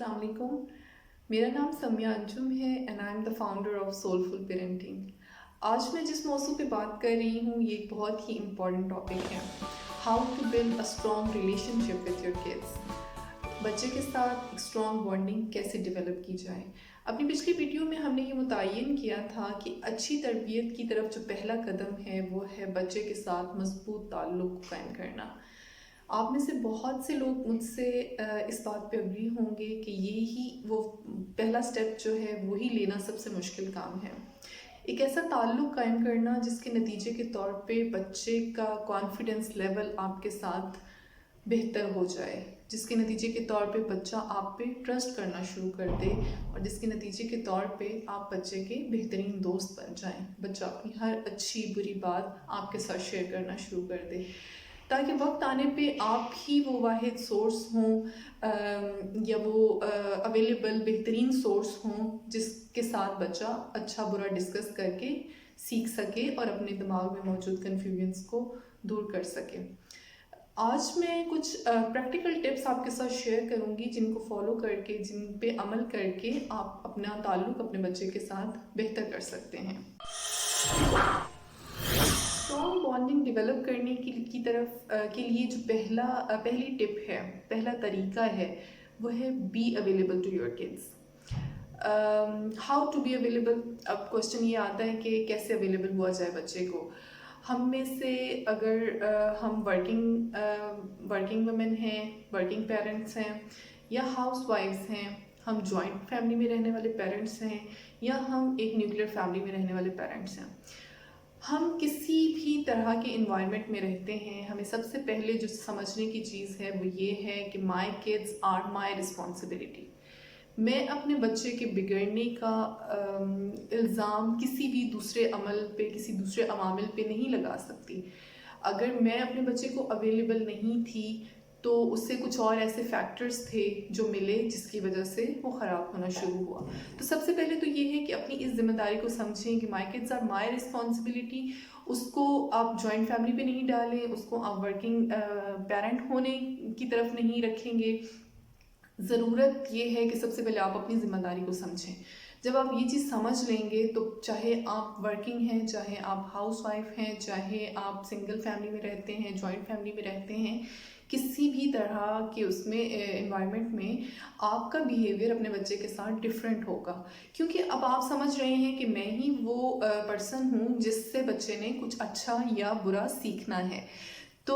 السلام علیکم. میرا نام سمیہ انجم ہے and I am the founder of soulful parenting. آج میں جس موضوع پہ بات کر رہی ہوں یہ ایک بہت ہی امپورٹنٹ ٹاپک ہے. How to build a strong relationship with your kids. بچے کے ساتھ ایک اسٹرانگ بانڈنگ کیسے ڈیولپ کی جائے. اپنی پچھلی ویڈیو میں ہم نے یہ متعین کیا تھا کہ اچھی تربیت کی طرف جو پہلا قدم ہے وہ ہے بچے کے ساتھ مضبوط تعلق قائم کرنا. آپ میں سے بہت سے لوگ مجھ سے اس بات پہ اگری ہوں گے کہ یہی وہ پہلا سٹیپ جو ہے وہی لینا سب سے مشکل کام ہے. ایک ایسا تعلق قائم کرنا جس کے نتیجے کے طور پہ بچے کا کانفیڈنس لیول آپ کے ساتھ بہتر ہو جائے، جس کے نتیجے کے طور پہ بچہ آپ پہ ٹرسٹ کرنا شروع کر دے اور جس کے نتیجے کے طور پہ آپ بچے کے بہترین دوست بن جائیں. بچہ اپنی ہر اچھی بری بات آپ کے ساتھ شیئر کرنا شروع کر دے تاکہ وقت آنے پہ آپ ہی وہ واحد سورس ہوں یا وہ اویلیبل بہترین سورس ہوں جس کے ساتھ بچہ اچھا برا ڈسکس کر کے سیکھ سکے اور اپنے دماغ میں موجود کنفیوژنس کو دور کر سکے. آج میں کچھ پریکٹیکل ٹپس آپ کے ساتھ شیئر کروں گی جن کو فالو کر کے، جن پہ عمل کر کے آپ اپنا تعلق اپنے بچے کے ساتھ بہتر کر سکتے ہیں. اسٹرانگ بانڈنگ ڈیولپ کرنے کی طرف کے لیے جو پہلی ٹپ ہے، پہلا طریقہ ہے وہ ہے be available to your kids. How to be available. اب کوشچن یہ آتا ہے کہ کیسے اویلیبل ہوا جائے بچے کو. ہم میں سے اگر ہم ورکنگ ویمن ہیں، ورکنگ پیرنٹس ہیں یا ہاؤس وائفز ہیں، ہم جوائنٹ فیملی میں رہنے والے پیرنٹس ہیں یا ہم ایک نیوکلیر فیملی میں رہنے والے پیرنٹس ہیں، ہم کسی بھی طرح کے انوائرمنٹ میں رہتے ہیں، ہمیں سب سے پہلے جو سمجھنے کی چیز ہے وہ یہ ہے کہ my kids are my responsibility. میں اپنے بچے کے بگڑنے کا الزام کسی بھی دوسرے عمل پہ، کسی دوسرے عوامل پہ نہیں لگا سکتی. اگر میں اپنے بچے کو اویلیبل نہیں تھی تو اس سے کچھ اور ایسے فیکٹرز تھے جو ملے جس کی وجہ سے وہ خراب ہونا شروع ہوا. تو سب سے پہلے تو یہ ہے کہ اپنی اس ذمہ داری کو سمجھیں کہ my kids are my responsibility. اس کو آپ جوائنٹ فیملی پہ نہیں ڈالیں، اس کو آپ ورکنگ پیرنٹ ہونے کی طرف نہیں رکھیں گے. ضرورت یہ ہے کہ سب سے پہلے آپ اپنی ذمہ داری کو سمجھیں. جب آپ یہ چیز سمجھ لیں گے تو چاہے آپ ورکنگ ہیں، چاہے آپ ہاؤس وائف ہیں، چاہے آپ سنگل فیملی میں رہتے ہیں، جوائنٹ فیملی میں رہتے ہیں، کسی بھی طرح کے اس میں انوائرمنٹ میں آپ کا بیہیویئر اپنے بچے کے ساتھ ڈفرینٹ ہوگا. کیونکہ اب آپ سمجھ رہے ہیں کہ میں ہی وہ پرسن ہوں جس سے بچے نے کچھ اچھا یا برا سیکھنا ہے، تو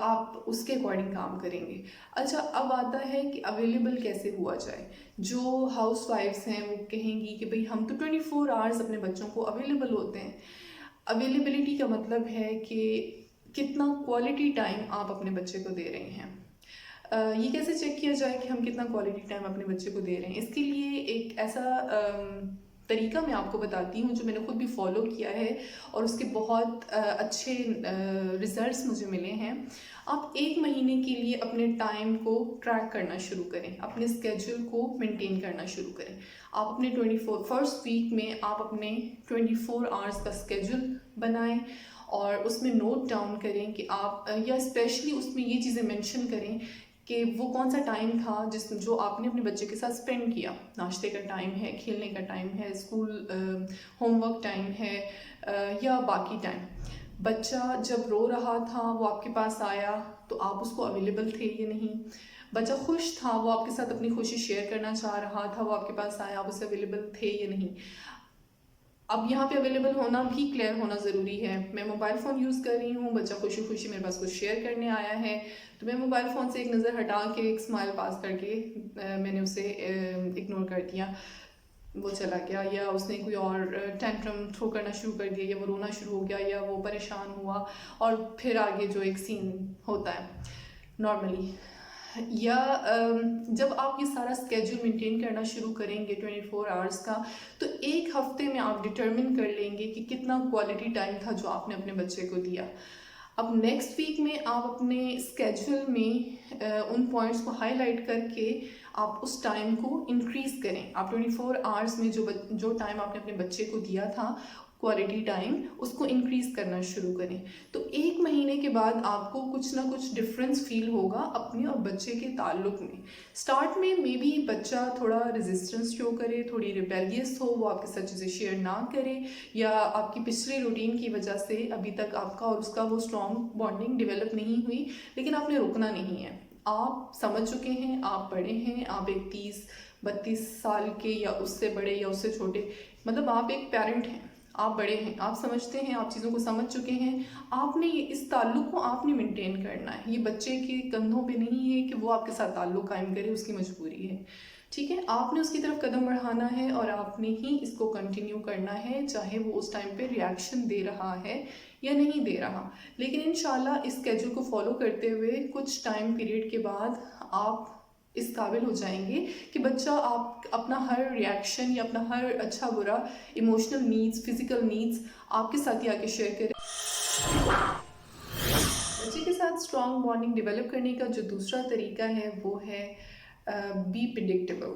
آپ اس کے اکارڈنگ کام کریں گے. اچھا، اب آتا ہے کہ اویلیبل کیسے ہوا جائے. جو ہاؤس وائفس ہیں وہ کہیں گی کہ بھئی ہم تو 24 آورس اپنے بچوں کو اویلیبل ہوتے ہیں. اویلیبلٹی کا مطلب ہے کہ کتنا کوالٹی ٹائم آپ اپنے بچے کو دے رہے ہیں. یہ کیسے چیک کیا جائے کہ ہم کتنا کوالٹی ٹائم اپنے بچے کو دے رہے ہیں. اس کے لیے ایک ایسا طریقہ میں آپ کو بتاتی ہوں جو میں نے خود بھی فالو کیا ہے اور اس کے بہت اچھے ریزلٹس مجھے ملے ہیں. آپ 1 مہینے کے لیے اپنے ٹائم کو ٹریک کرنا شروع کریں، اپنے اسکیجول کو مینٹین کرنا شروع کریں. آپ اپنے فرسٹ ویک میں آپ اپنے 24 آورس کا اسکیجول بنائیں اور اس میں نوٹ ڈاؤن کریں کہ آپ، یا اسپیشلی اس میں یہ چیزیں مینشن کریں کہ وہ کون سا ٹائم تھا جو آپ نے اپنے بچے کے ساتھ اسپینڈ کیا. ناشتے کا ٹائم ہے، کھیلنے کا ٹائم ہے، اسکول ہوم ورک ٹائم ہے یا باقی ٹائم. بچہ جب رو رہا تھا وہ آپ کے پاس آیا تو آپ اس کو اویلیبل تھے یا نہیں. بچہ خوش تھا، وہ آپ کے ساتھ اپنی خوشی شیئر کرنا چاہ رہا تھا، وہ آپ کے پاس آیا، آپ اسے اویلیبل تھے یا نہیں. اب یہاں پہ اویلیبل ہونا بھی کلیئر ہونا ضروری ہے. میں موبائل فون یوز کر رہی ہوں، بچہ خوشی خوشی میرے پاس کچھ شیئر کرنے آیا ہے تو میں موبائل فون سے ایک نظر ہٹا کے ایک اسمائل پاس کر کے میں نے اسے اگنور کر دیا، وہ چلا گیا. یا اس نے کوئی اور ٹینٹرم تھرو کرنا شروع کر دیا، یا وہ رونا شروع ہو گیا، یا وہ پریشان ہوا، اور پھر آگے جو ایک سین ہوتا ہے نارملی. یا جب آپ یہ سارا اسکیجول مینٹین کرنا شروع کریں گے 24 آورس کا، تو 1 ہفتے میں آپ ڈٹرمن کر لیں گے کہ کتنا کوالٹی ٹائم تھا جو آپ نے اپنے بچے کو دیا. اب نیکسٹ ویک میں آپ اپنے اسکیجول میں ان پوائنٹس کو ہائی لائٹ کر کے آپ اس ٹائم کو انکریز کریں. آپ 24 آورس میں جو ٹائم آپ نے اپنے بچے کو دیا تھا کوالٹی ٹائم، اس کو انکریز کرنا شروع کریں. تو 1 مہینے ملنے کے بعد آپ کو کچھ نہ کچھ ڈفرینس فیل ہوگا اپنے اور بچے کے تعلق میں. اسٹارٹ میں مے بی بچہ تھوڑا ریزسٹنس شو کرے, تھوڑی ریبیلیس ہو, وہ آپ کے ساتھ چیزیں شیئر نہ کرے, یا آپ کی پچھلے روٹین کی وجہ سے ابھی تک آپ کا اور اس کا وہ اسٹرانگ بانڈنگ ڈیولپ نہیں ہوئی. لیکن آپ نے رکنا نہیں ہے, آپ سمجھ چکے ہیں, آپ بڑے ہیں, آپ ایک 30-32 سال کے یا اس سے بڑے یا اس سے چھوٹے, مطلب آپ ایک پیرنٹ ہیں, آپ بڑے ہیں, آپ سمجھتے ہیں, آپ چیزوں کو سمجھ چکے ہیں. آپ نے اس تعلق کو آپ نے مینٹین کرنا ہے. یہ بچے کے کندھوں پہ نہیں ہے کہ وہ آپ کے ساتھ تعلق قائم کرے, اس کی مجبوری ہے. ٹھیک ہے, آپ نے اس کی طرف قدم بڑھانا ہے اور آپ نے ہی اس کو کنٹینیو کرنا ہے, چاہے وہ اس ٹائم پہ ریئیکشن دے رہا ہے یا نہیں دے رہا. لیکن انشاءاللہ اس اسکیجول کو فالو کرتے ہوئے کچھ ٹائم پیریڈ کے بعد آپ اس قابل ہو جائیں گے کہ بچہ آپ اپنا ہر ریئیکشن یا اپنا ہر اچھا برا ایموشنل نیڈس, فزیکل نیڈس آپ کے ساتھ ہی آ کے شیئر کرے. بچے کے ساتھ اسٹرانگ بانڈنگ ڈیولپ کرنے کا جو دوسرا طریقہ ہے وہ ہے بی پریڈکٹیبل.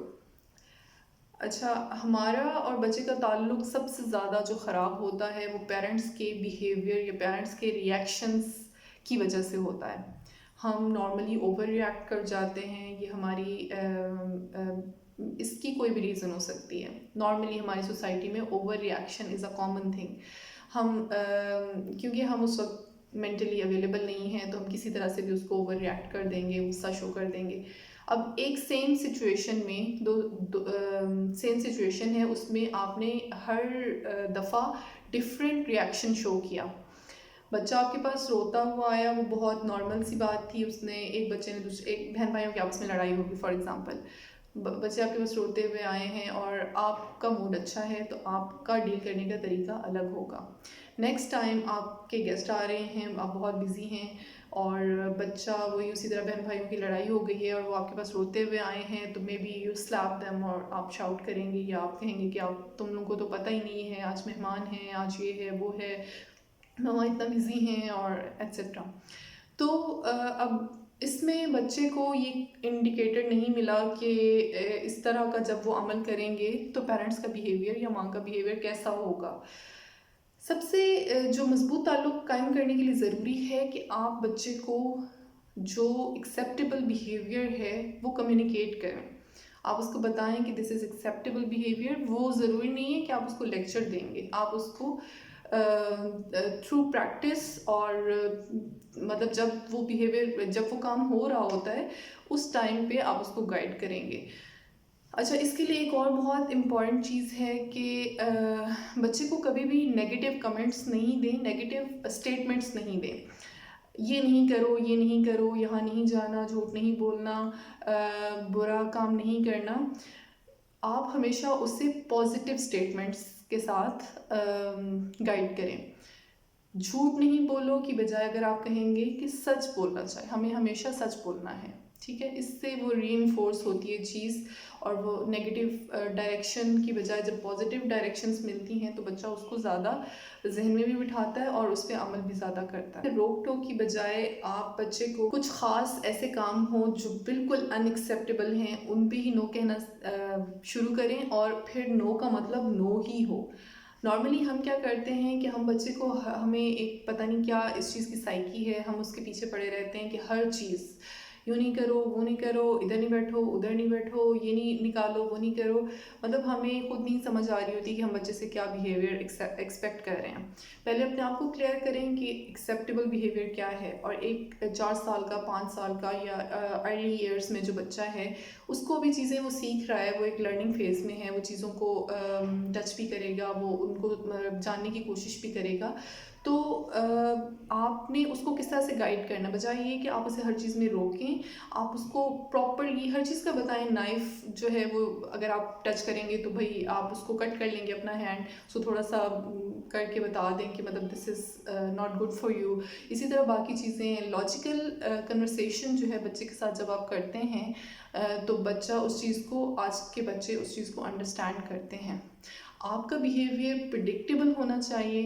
اچھا, ہمارا اور بچے کا تعلق سب سے زیادہ جو خراب ہوتا ہے وہ پیرنٹس کے بیہیویئر یا پیرنٹس کے ریئیکشنس کی وجہ سے ہوتا ہے. ہم نارملی اوور ریئیکٹ کر جاتے ہیں, یہ ہماری اس کی کوئی بھی ریزن ہو سکتی ہے. نارملی ہماری سوسائٹی میں over reaction is a common thing. ہم کیونکہ ہم اس وقت مینٹلی اویلیبل نہیں ہیں تو ہم کسی طرح سے بھی اس کو اوور ریئیکٹ کر دیں گے, غصہ شو کر دیں گے. اب ایک سیم سچویشن میں سیم سچویشن ہے, اس میں آپ نے ہر دفعہ ڈفرینٹ ریئیکشن شو کیا. بچہ آپ کے پاس روتا ہوا آیا, وہ بہت نارمل سی بات تھی, اس نے ایک بچے نے ایک بہن بھائیوں کے آپس میں لڑائی ہوگی فار ایگزامپل, بچے آپ کے پاس روتے ہوئے آئے ہیں اور آپ کا موڈ اچھا ہے تو آپ کا ڈیل کرنے کا طریقہ الگ ہوگا. نیکسٹ ٹائم آپ کے گیسٹ آ رہے ہیں, آپ بہت بزی ہیں اور بچہ وہی اسی طرح بہن بھائیوں کی لڑائی ہو گئی ہے اور وہ آپ کے پاس روتے ہوئے آئے ہیں, تو maybe you slap them, اور آپ شاؤٹ کریں گے یا آپ کہیں گے کہ آپ تم لوگوں کو تو پتہ ہی نہیں ہے, آج مہمان ہیں, آج یہ ہے وہ ہے, ماما اتنا بزی ہیں اور ایٹسیٹرا. تو اب اس میں بچے کو یہ انڈیکیٹر نہیں ملا کہ اس طرح کا جب وہ عمل کریں گے تو پیرنٹس کا بیہیویئر یا ماں کا بیہیویئر کیسا ہوگا. سب سے جو مضبوط تعلق قائم کرنے کے لیے ضروری ہے کہ آپ بچے کو جو ایکسیپٹیبل بیہیویئر ہے وہ کمیونیکیٹ کریں. آپ اس کو بتائیں کہ دس از ایکسیپٹیبل بیہیویئر. وہ ضروری نہیں ہے کہ آپ اس کو لیکچر دیں گے, آپ اس کو تھرو پریکٹس اور مطلب جب وہ بیہیویئر, جب وہ کام ہو رہا ہوتا ہے اس ٹائم پہ آپ اس کو گائیڈ کریں گے. اچھا, اس کے لیے ایک اور بہت امپورٹنٹ چیز ہے کہ بچے کو کبھی بھی نیگیٹو کمنٹس نہیں دیں, نیگیٹو اسٹیٹمنٹس نہیں دیں. یہ نہیں کرو, یہ نہیں کرو, یہاں نہیں جانا, جھوٹ نہیں بولنا, برا کام نہیں کرنا. آپ ہمیشہ اسے پازیٹیو اسٹیٹمنٹس کے ساتھ گائیڈ کریں. جھوٹ نہیں بولو کی بجائے اگر آپ کہیں گے کہ سچ بولنا چاہیے, ہمیں ہمیشہ سچ بولنا ہے. ٹھیک ہے, اس سے وہ ری انفورس ہوتی ہے چیز, اور وہ نیگیٹو ڈائریکشن کی بجائے جب پازیٹیو ڈائریکشنس ملتی ہیں تو بچہ اس کو زیادہ ذہن میں بھی بٹھاتا ہے اور اس پہ عمل بھی زیادہ کرتا ہے. روک ٹوک کی بجائے آپ بچے کو کچھ خاص ایسے کام ہوں جو بالکل ان ایکسیپٹیبل ہیں ان پہ ہی نو کہنا شروع کریں, اور پھر نو کا مطلب نو ہی ہو. نارملی ہم کیا کرتے ہیں کہ ہم بچے کو, ہمیں ایک پتہ نہیں کیا اس چیز کی سائیکی ہے, ہم اس کے پیچھے پڑے رہتے ہیں کہ ہر چیز یوں نہیں کرو, وہ نہیں کرو, ادھر نہیں بیٹھو, ادھر نہیں بیٹھو, یہ نہیں نکالو, وہ نہیں کرو. مطلب ہمیں خود نہیں سمجھ آ رہی ہوتی کہ ہم بچے سے کیا بیہیویئر ایکسپیکٹ کر رہے ہیں. پہلے اپنے آپ کو کلیئر کریں کہ ایکسیپٹیبل بیہیویئر کیا ہے, اور ایک 4 سال کا, 5 سال کا یا ارلی ایئرس میں جو بچہ ہے اس کو بھی چیزیں وہ سیکھ رہا ہے, وہ ایک لرننگ فیز میں ہے, وہ چیزوں کو ٹچ بھی کرے گا, وہ ان کو جاننے کی کوشش بھی کرے گا. تو آپ نے اس کو کس طرح سے گائیڈ کرنا, بجائے یہ کہ آپ اسے ہر چیز میں روکیں, آپ اس کو پراپرلی ہر چیز کا بتائیں. نائف جو ہے وہ اگر آپ ٹچ کریں گے تو بھائی آپ اس کو کٹ کر لیں گے اپنا ہینڈ, سو تھوڑا سا کر کے بتا دیں کہ مطلب this is not good for you. اسی طرح باقی چیزیں, لاجیکل کنورسیشن جو ہے بچے کے ساتھ جب آپ کرتے ہیں تو بچہ اس چیز کو, آج کے بچے اس چیز کو انڈرسٹینڈ کرتے ہیں. آپ کا بیہیویئر پریڈکٹیبل ہونا چاہیے.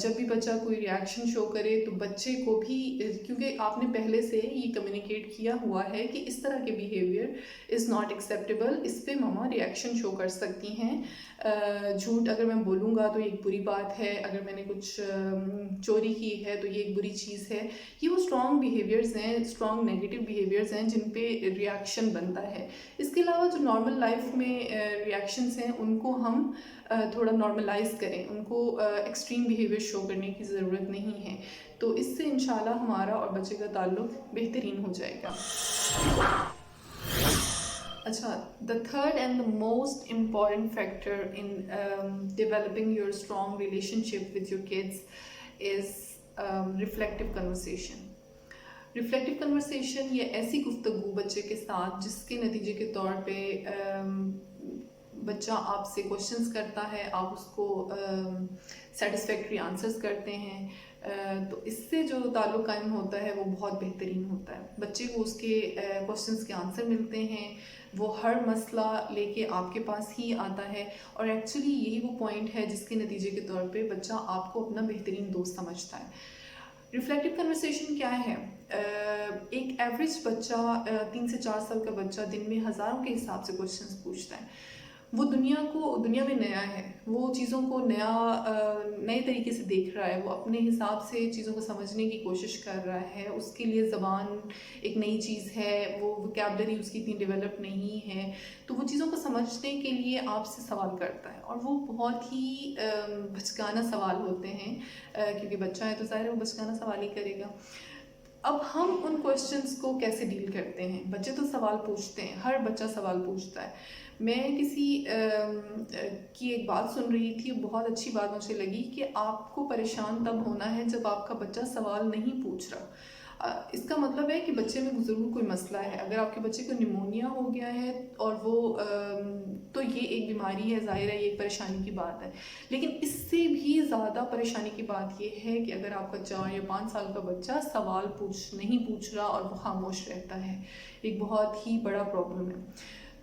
جب بھی بچہ کوئی ریئیکشن شو کرے تو بچے کو بھی, کیونکہ آپ نے پہلے سے یہ کمیونیکیٹ کیا ہوا ہے کہ اس طرح کے بیہیویئر از ناٹ ایکسیپٹیبل, اس پہ ماما ریئیکشن شو کر سکتی ہیں. جھوٹ اگر میں بولوں گا تو یہ ایک بری بات ہے, اگر میں نے کچھ چوری کی ہے تو یہ ایک بری چیز ہے. یہ وہ اسٹرانگ بیہیویئرز ہیں, اسٹرانگ نیگیٹو بیہیویئرز ہیں جن پہ ریئیکشن بنتا ہے. اس کے علاوہ جو نارمل لائف میں ریئیکشنس ہیں ان کو ہم تھوڑا نارملائز کریں, ان کو ایکسٹریم بیہیویئر شو کرنے کی ضرورت نہیں ہے. تو اس سے انشاءاللہ ہمارا اور بچے کا تعلق بہترین ہو جائے گا. اچھا, the third and the most important factor in developing your strong relationship with your kids is reflective conversation. Reflective conversation یہ ایسی گفتگو بچے کے ساتھ جس کے نتیجے کے طور پہ بچہ آپ سے کوشچنس کرتا ہے, آپ اس کو سیٹسفیکٹری آنسرس کرتے ہیں, تو اس سے جو تعلق قائم ہوتا ہے وہ بہت بہترین ہوتا ہے. بچے کو اس کے کوشچنس کے آنسر ملتے ہیں, وہ ہر مسئلہ لے کے آپ کے پاس ہی آتا ہے, اور ایکچولی یہی وہ پوائنٹ ہے جس کے نتیجے کے طور پہ بچہ آپ کو اپنا بہترین دوست سمجھتا ہے. ریفلیکٹیو کنورسیشن کیا ہے؟ ایک ایوریج بچہ 3 سے 4 سال کا بچہ دن میں ہزاروں کے حساب سے کوشچنس پوچھتا ہے. وہ دنیا میں نیا ہے, وہ چیزوں کو نئے طریقے سے دیکھ رہا ہے, وہ اپنے حساب سے چیزوں کو سمجھنے کی کوشش کر رہا ہے. اس کے لیے زبان ایک نئی چیز ہے, وہ ووکیبلری اس کی اتنی ڈیولپ نہیں ہے, تو وہ چیزوں کو سمجھنے کے لیے آپ سے سوال کرتا ہے, اور وہ بہت ہی بچکانہ سوال ہوتے ہیں, کیونکہ بچہ ہے تو ظاہر ہے وہ بچکانہ سوال ہی کرے گا. اب ہم ان کویشچنس کو کیسے ڈیل کرتے ہیں؟ بچے تو سوال پوچھتے ہیں, ہر بچہ سوال پوچھتا ہے. میں کسی کی ایک بات سن رہی تھی, بہت اچھی بات مجھے لگی کہ آپ کو پریشان تب ہونا ہے جب آپ کا بچہ سوال نہیں پوچھ رہا. اس کا مطلب ہے کہ بچے میں ضرور کوئی مسئلہ ہے. اگر آپ کے بچے کو نیمونیا ہو گیا ہے اور وہ تو یہ ایک بیماری ہے, ظاہر ہے یہ ایک پریشانی کی بات ہے. لیکن اس سے بھی زیادہ پریشانی کی بات یہ ہے کہ اگر آپ کا 4 یا 5 سال کا بچہ سوال نہیں پوچھ رہا اور وہ خاموش رہتا ہے, ایک بہت ہی بڑا پرابلم ہے.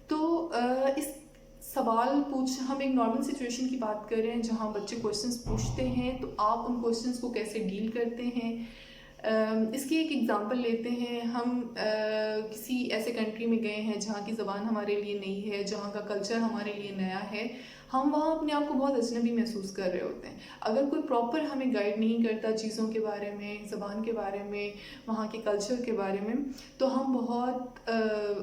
تو اس ہم ایک نارمل سچویشن کی بات کر رہے ہیں جہاں بچے کویشچنس پوچھتے ہیں, تو آپ ان کویشچنس کو کیسے ڈیل کرتے ہیں. اس کی ایک ایگزامپل لیتے ہیں. ہم کسی ایسے کنٹری میں گئے ہیں جہاں کی زبان ہمارے لیے نئی ہے, جہاں کا کلچر ہمارے لیے نیا ہے. ہم وہاں اپنے آپ کو بہت اجنبی محسوس کر رہے ہوتے ہیں. اگر کوئی پراپر ہمیں گائیڈ نہیں کرتا چیزوں کے بارے میں, زبان کے بارے میں, وہاں کے کلچر کے بارے میں, تو ہم بہت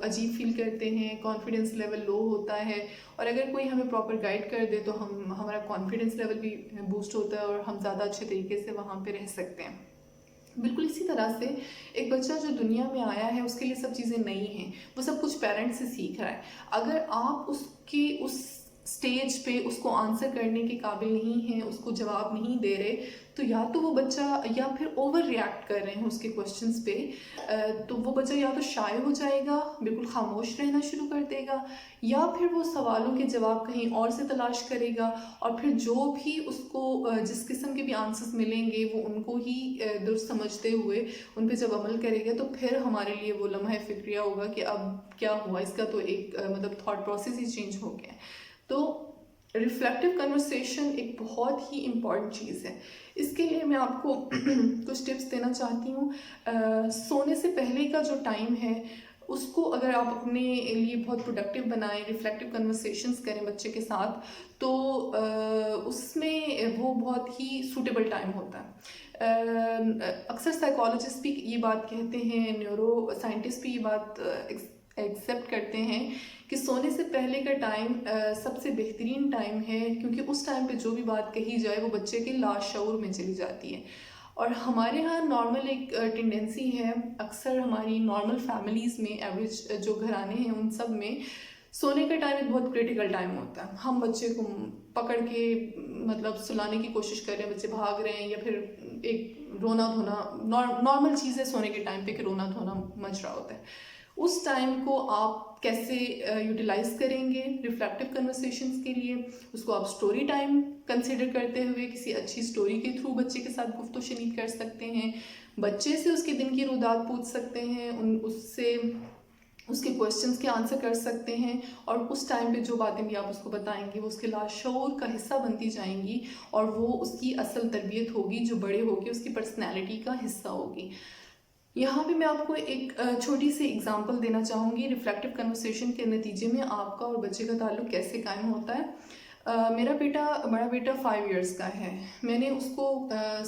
عجیب فیل کرتے ہیں, کانفیڈنس لیول لو ہوتا ہے. اور اگر کوئی ہمیں پراپر گائیڈ کر دے تو ہمارا کانفیڈنس لیول بھی بوسٹ ہوتا ہے اور ہم زیادہ اچھے طریقے سے وہاں پہ رہ سکتے ہیں. بالکل اسی طرح سے ایک بچہ جو دنیا میں آیا ہے اس کے لیے سب چیزیں نئی ہیں, وہ سب کچھ پیرنٹس سے سیکھ رہا ہے. اگر آپ اس سٹیج پہ اس کو آنسر کرنے کے قابل نہیں ہیں, اس کو جواب نہیں دے رہے, تو یا تو وہ بچہ یا پھر اوور ریئیکٹ کر رہے ہیں اس کے کویشچنس پہ, تو وہ بچہ یا تو شائع ہو جائے گا, بالکل خاموش رہنا شروع کر دے گا, یا پھر وہ سوالوں کے جواب کہیں اور سے تلاش کرے گا, اور پھر جو بھی اس کو جس قسم کے بھی آنسرس ملیں گے وہ ان کو ہی درست سمجھتے ہوئے ان پہ جب عمل کرے گا, تو پھر ہمارے لیے وہ لمحہ فکریہ ہوگا کہ اب کیا ہوا, اس کا تو ایک مطلب تھاٹ پروسیس ہی چینج ہو گیا. تو ریفلیکٹیو کنورسیشن ایک بہت ہی امپورٹنٹ چیز ہے. اس کے لیے میں آپ کو کچھ ٹپس دینا چاہتی ہوں. سونے سے پہلے کا جو ٹائم ہے اس کو اگر آپ اپنے لیے بہت پروڈکٹیو بنائیں, ریفلیکٹیو کنورسیشنس کریں بچے کے ساتھ, تو اس میں وہ بہت ہی سوٹیبل ٹائم ہوتا ہے. اکثر سائیکالوجسٹ بھی یہ بات کہتے ہیں, نیورو سائنٹسٹ بھی یہ بات ایکسیپٹ کرتے ہیں کہ سونے سے پہلے کا ٹائم سب سے بہترین ٹائم ہے, کیونکہ اس ٹائم پہ جو بھی بات کہی جائے وہ بچے کے لاشعور میں چلی جاتی ہے. اور ہمارے ہاں نارمل ایک ٹینڈنسی ہے, اکثر ہماری نارمل فیملیز میں, ایوریج جو گھرانے ہیں ان سب میں سونے کا ٹائم ایک بہت کریٹیکل ٹائم ہوتا ہے. ہم بچے کو پکڑ کے مطلب سلانے کی کوشش کر رہے ہیں, بچے بھاگ رہے ہیں, یا پھر ایک رونا دھونا, نارمل چیز ہے سونے کے ٹائم پہ کہ رونا دھونا مچ رہا ہوتا ہے. اس ٹائم کو آپ کیسے یوٹیلائز کریں گے ریفلیکٹیو کنورسیشنس کے لیے؟ اس کو آپ سٹوری ٹائم کنسیڈر کرتے ہوئے کسی اچھی سٹوری کے تھرو بچے کے ساتھ گفت و شنید کر سکتے ہیں. بچے سے اس کے دن کی رودات پوچھ سکتے ہیں, اس سے اس کے کویشچنس کے آنسر کر سکتے ہیں، اور اس ٹائم پہ جو باتیں بھی آپ اس کو بتائیں گے وہ اس کے لاشعور کا حصہ بنتی جائیں گی، اور وہ اس کی اصل تربیت ہوگی جو بڑے ہو کے اس کی پرسنالٹی کا حصہ ہوگی۔ یہاں پہ میں آپ کو ایک چھوٹی سی اگزامپل دینا چاہوں گی ریفلیکٹیو کنورسیشن کے نتیجے میں آپ کا اور بچے کا تعلق کیسے قائم ہوتا ہے۔ میرا بڑا بیٹا 5 ایئرس کا ہے۔ میں نے اس کو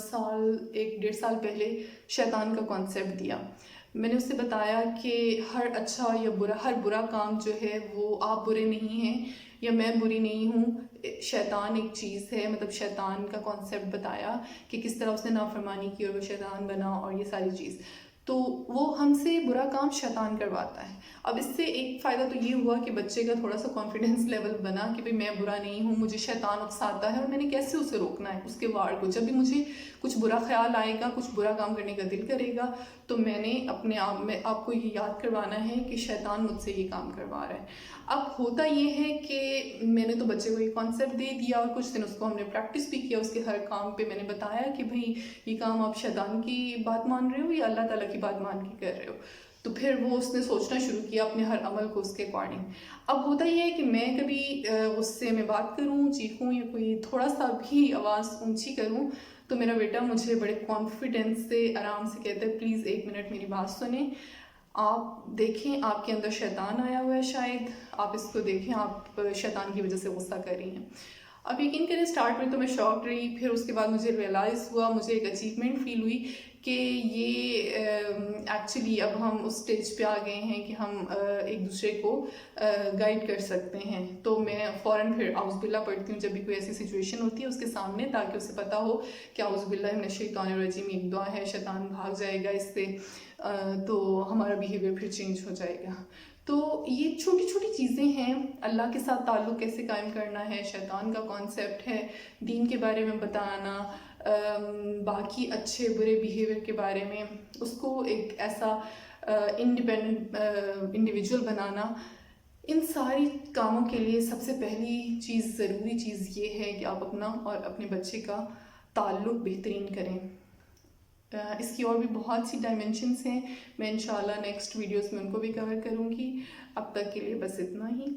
سال 1-1.5 سال پہلے شیطان کا کانسیپٹ دیا۔ میں نے اسے بتایا کہ ہر اچھا یا برا، ہر برا کام جو ہے وہ آپ برے نہیں ہیں یا میں بری نہیں ہوں، شیطان ایک چیز ہے، مطلب شیطان کا کانسیپٹ بتایا کہ کس طرح اس نے نافرمانی کی اور وہ شیطان بنا اور یہ ساری چیز۔ تو وہ ہم سے برا کام شیطان کرواتا ہے۔ اب اس سے ایک فائدہ تو یہ ہوا کہ بچے کا تھوڑا سا کانفیڈنس لیول بنا کہ میں برا نہیں ہوں، مجھے شیطان اکساتا ہے اور میں نے کیسے اسے روکنا ہے، اس کے وار کو۔ جب بھی مجھے کچھ برا خیال آئے گا، کچھ برا کام کرنے کا دل کرے گا، تو میں نے اپنے آپ میں آپ کو یہ یاد کروانا ہے کہ شیطان مجھ سے یہ کام کروا رہا ہے۔ اب ہوتا یہ ہے کہ میں نے تو بچے کو یہ کانسیپٹ دے دیا، اور کچھ دن اس کو ہم نے پریکٹس بھی کیا، اس کے ہر کام پہ میں نے بتایا کہ بھائی یہ کام آپ شیطان کی بات مان رہے ہو یا اللہ تعالیٰ کی بات مان کے کر رہے ہو۔ تو پھر وہ اس نے سوچنا شروع کیا اپنے ہر عمل کو اس کے اکارڈنگ۔ اب ہوتا یہ ہے کہ میں کبھی غصے میں بات کروں، چیخوں یا کوئی تھوڑا سا بھی آواز اونچی کروں، تو میرا بیٹا مجھے بڑے کانفیڈنس سے آرام سے کہتا ہے پلیز 1 منٹ میری بات سنیں، آپ دیکھیں آپ کے اندر شیطان آیا ہوا ہے، شاید آپ اس کو دیکھیں، آپ شیطان کی وجہ سے غصہ کر رہی ہیں۔ اب یقین کریں اسٹارٹ میں تو میں شاک رہی، پھر اس کے بعد مجھے ریئلائز ہوا، مجھے ایک اچیومنٹ فیل ہوئی کہ یہ ایکچولی اب ہم اس اسٹیج پہ آ گئے ہیں کہ ہم ایک دوسرے کو گائیڈ کر سکتے ہیں۔ تو میں فوراً پھر اعوذ باللہ پڑھتی ہوں جب بھی کوئی ایسی سچویشن ہوتی ہے اس کے سامنے، تاکہ اسے پتہ ہو کہ اعوذ باللہ من الشیطان الرجیم ایک دعا ہے، شیطان بھاگ جائے گا اس سے، تو ہمارا بیہیویئر پھر چینج ہو جائے گا۔ تو یہ چھوٹی چھوٹی چیزیں ہیں، اللہ کے ساتھ تعلق کیسے قائم کرنا ہے، شیطان کا کانسیپٹ ہے، دین کے بارے میں بتانا، باقی اچھے برے بیہیویئر کے بارے میں، اس کو ایک ایسا انڈیپینڈنٹ انڈیویجول بنانا۔ ان ساری کاموں کے لیے سب سے پہلی چیز، ضروری چیز یہ ہے کہ آپ اپنا اور اپنے بچے کا تعلق بہترین کریں۔ اس کی اور بھی بہت سی ڈائمینشنس ہیں، میں انشاءاللہ نیکسٹ ویڈیوز میں ان کو بھی کور کروں گی۔ اب تک کے لیے بس اتنا ہی۔